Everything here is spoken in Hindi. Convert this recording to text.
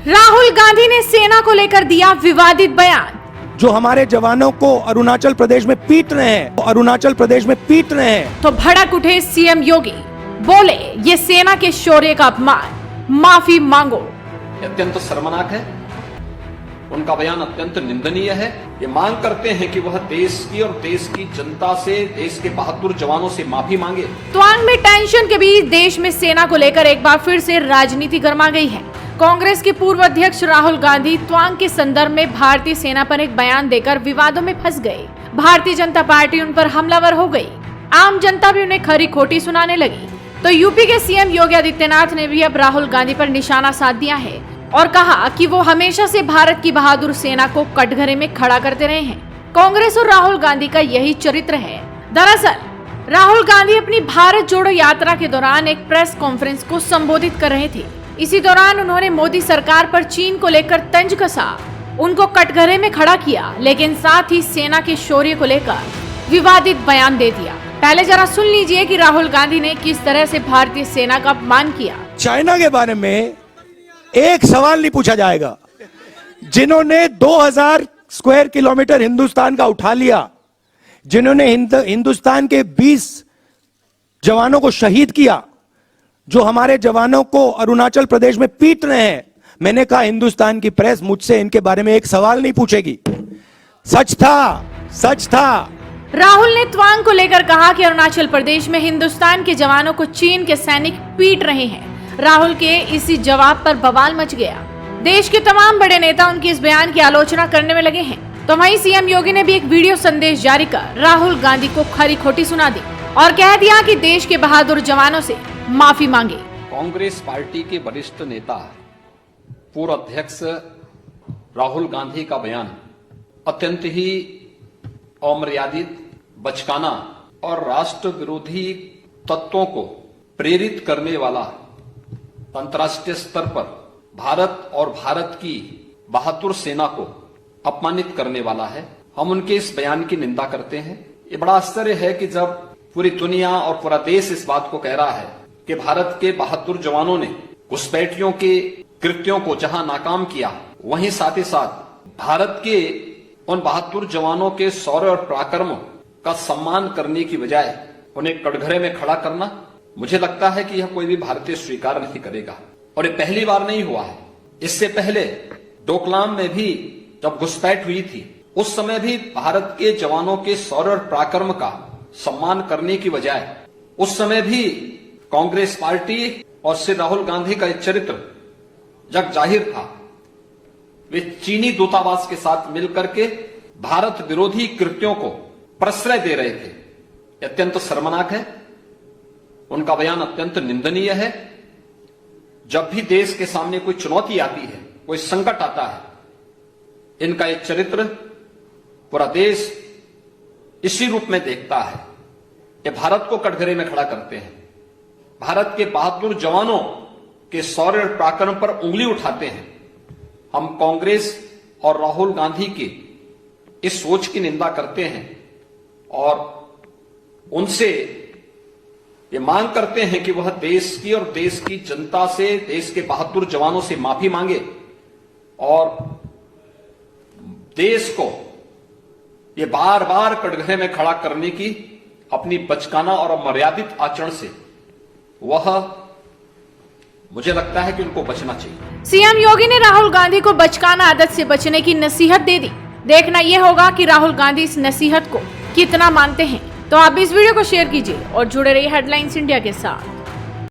राहुल गांधी ने सेना को लेकर दिया विवादित बयान। जो हमारे जवानों को अरुणाचल प्रदेश में पीट रहे हैं, तो भड़क उठे सीएम योगी, बोले ये सेना के शौर्य का अपमान, माफी मांगो। अत्यंत शर्मनाक है, उनका बयान अत्यंत निंदनीय है। ये मांग करते हैं कि वह देश की और देश की जनता से, देश के बहादुर जवानों से माफी मांगे। त्वांग में टेंशन के बीच देश में सेना को लेकर एक बार फिर से राजनीति गर्मा गई है। कांग्रेस के पूर्व अध्यक्ष राहुल गांधी त्वांग के संदर्भ में भारतीय सेना पर एक बयान देकर विवादों में फंस गए। भारतीय जनता पार्टी उन पर हमलावर हो गई, आम जनता भी उन्हें खरी खोटी सुनाने लगी। तो यूपी के सीएम योगी आदित्यनाथ ने भी अब राहुल गांधी पर निशाना साध दिया है और कहा कि वो हमेशा से भारत की बहादुर सेना को कटघरे में खड़ा करते रहे हैं। कांग्रेस और राहुल गांधी का यही चरित्र है। दरअसल राहुल गांधी अपनी भारत जोड़ो यात्रा के दौरान एक प्रेस कॉन्फ्रेंस को संबोधित कर रहे थे। इसी दौरान उन्होंने मोदी सरकार पर चीन को लेकर तंज कसा, उनको कटघरे में खड़ा किया, लेकिन साथ ही सेना के शौर्य को लेकर विवादित बयान दे दिया। पहले जरा सुन लीजिए कि राहुल गांधी ने किस तरह से भारतीय सेना का अपमान किया। चाइना के बारे में एक सवाल नहीं पूछा जाएगा। जिन्होंने 2000 स्क्वायर किलोमीटर हिंदुस्तान का उठा लिया, जिन्होंने हिंदुस्तान के 20 जवानों को शहीद किया, जो हमारे जवानों को अरुणाचल प्रदेश में पीट रहे हैं, मैंने कहा हिंदुस्तान की प्रेस मुझसे इनके बारे में एक सवाल नहीं पूछेगी। सच था। राहुल ने त्वांग को लेकर कहा कि अरुणाचल प्रदेश में हिंदुस्तान के जवानों को चीन के सैनिक पीट रहे हैं। राहुल के इसी जवाब पर बवाल मच गया। देश के तमाम बड़े नेता उनकी इस बयान की आलोचना करने में लगे हैं। तो वहीं सीएम योगी ने भी एक वीडियो संदेश जारी कर राहुल गांधी को खरी खोटी सुना दी और कह दिया कि देश के बहादुर जवानों से माफी मांगे। कांग्रेस पार्टी के वरिष्ठ नेता पूर्व अध्यक्ष राहुल गांधी का बयान अत्यंत ही अमर्यादित, बचकाना और राष्ट्र विरोधी तत्वों को प्रेरित करने वाला, अंतर्राष्ट्रीय स्तर पर भारत और भारत की बहादुर सेना को अपमानित करने वाला है। हम उनके इस बयान की निंदा करते हैं। ये बड़ा आश्चर्य है कि जब पूरी दुनिया और पूरा देश इस बात को कह रहा है कि भारत के बहादुर जवानों ने घुसपैठियों के कृत्यों को जहां नाकाम किया, वहीं साथ ही साथ भारत के उन बहादुर जवानों के शौर्य और पराक्रम का सम्मान करने की बजाय उन्हें कटघरे में खड़ा करना, मुझे लगता है कि यह कोई भी भारतीय स्वीकार नहीं करेगा। और ये पहली बार नहीं हुआ है। इससे पहले डोकलाम में भी जब घुसपैठ हुई थी, उस समय भी भारत के जवानों के शौर्य और पराक्रम का सम्मान करने की बजाय उस समय भी कांग्रेस पार्टी और श्री राहुल गांधी का चरित्र जग जाहिर था। वे चीनी दूतावास के साथ मिलकर के भारत विरोधी कृत्यों को प्रश्रय दे रहे थे। अत्यंत शर्मनाक है, उनका बयान अत्यंत निंदनीय है। जब भी देश के सामने कोई चुनौती आती है, कोई संकट आता है, इनका एक चरित्र पूरा देश इसी रूप में देखता है कि भारत को कटघरे में खड़ा करते हैं, भारत के बहादुर जवानों के शौर्य और पराक्रम पर उंगली उठाते हैं। हम कांग्रेस और राहुल गांधी की इस सोच की निंदा करते हैं और उनसे ये मांग करते हैं कि वह देश की और देश की जनता से, देश के बहादुर जवानों से माफी मांगे और देश को ये बार बार कटघरे में खड़ा करने की अपनी बचकाना और अमर्यादित आचरण से वह, मुझे लगता है कि उनको बचना चाहिए। सीएम योगी ने राहुल गांधी को बचकाना आदत से बचने की नसीहत दे दी। देखना यह होगा कि राहुल गांधी इस नसीहत को कितना मानते हैं। तो आप इस वीडियो को शेयर कीजिए और जुड़े रहिए हेडलाइंस इंडिया के साथ।